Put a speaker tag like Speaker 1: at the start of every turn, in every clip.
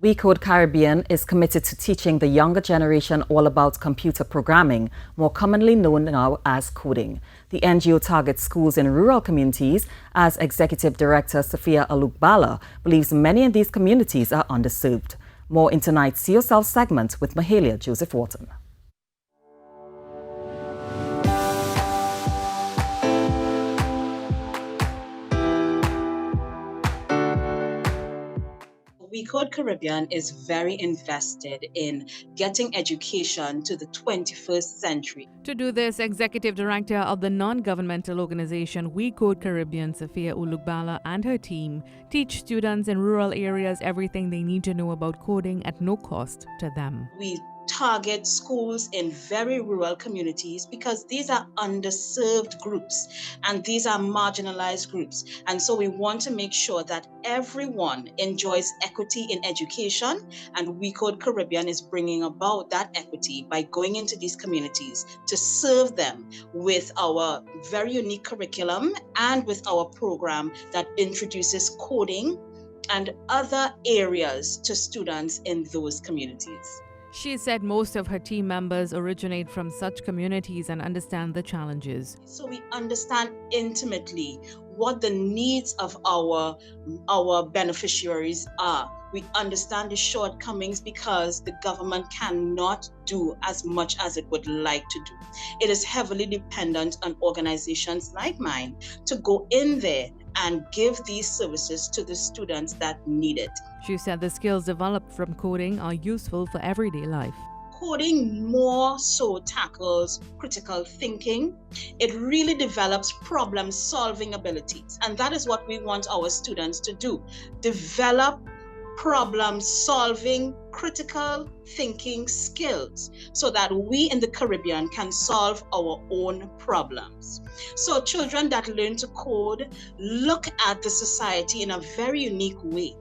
Speaker 1: We Code Caribbean is committed to teaching the younger generation all about computer programming, more commonly known now as coding. The NGO targets schools in rural communities, as Executive Director Safiya Olugbala believes many in these communities are underserved. More in tonight's See Yourself segment with Mahalia Joseph-Wharton.
Speaker 2: We Code Caribbean is very invested in getting education to the 21st century.
Speaker 3: To do this, Executive Director of the non-governmental organization We Code Caribbean, Safiya Olugbala, and her team teach students in rural areas everything they need to know about coding at no cost to them.
Speaker 2: We target schools in very rural communities because these are underserved groups and these are marginalized groups. And so we want to make sure that everyone enjoys equity in education, and We Code Caribbean is bringing about that equity by going into these communities to serve them with our very unique curriculum and with our program that introduces coding and other areas to students in those communities.
Speaker 3: She said most of her team members originate from such communities and understand the challenges.
Speaker 2: So we understand intimately what the needs of our beneficiaries are. We understand the shortcomings because the government cannot do as much as it would like to do. It is heavily dependent on organizations like mine to go in there and give these services to the students that need it.
Speaker 3: She said the skills developed from coding are useful for everyday life.
Speaker 2: Coding more so tackles critical thinking. It really develops problem-solving abilities, and that is what we want our students to do. Develop problem-solving, critical thinking skills so that we in the Caribbean can solve our own problems. So children that learn to code look at the society in a very unique way,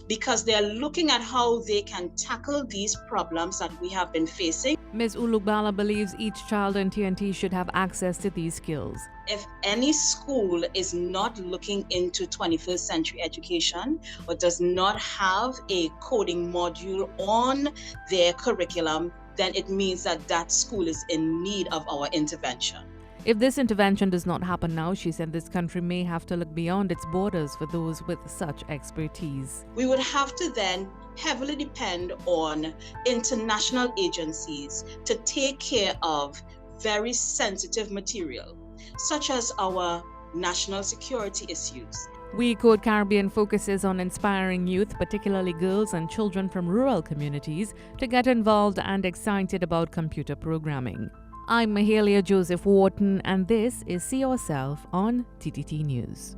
Speaker 2: because they're looking at how they can tackle these problems that we have been facing.
Speaker 3: Ms. Olugbala believes each child in TNT should have access to these skills.
Speaker 2: If any school is not looking into 21st century education or does not have a coding module on their curriculum, then it means that that school is in need of our intervention.
Speaker 3: If this intervention does not happen now, she said this country may have to look beyond its borders for those with such expertise.
Speaker 2: We would have to then heavily depend on international agencies to take care of very sensitive material, such as our national security issues.
Speaker 3: We Code Caribbean focuses on inspiring youth, particularly girls and children from rural communities, to get involved and excited about computer programming. I'm Mahalia Joseph-Wharton, and this is See Yourself on TTT News.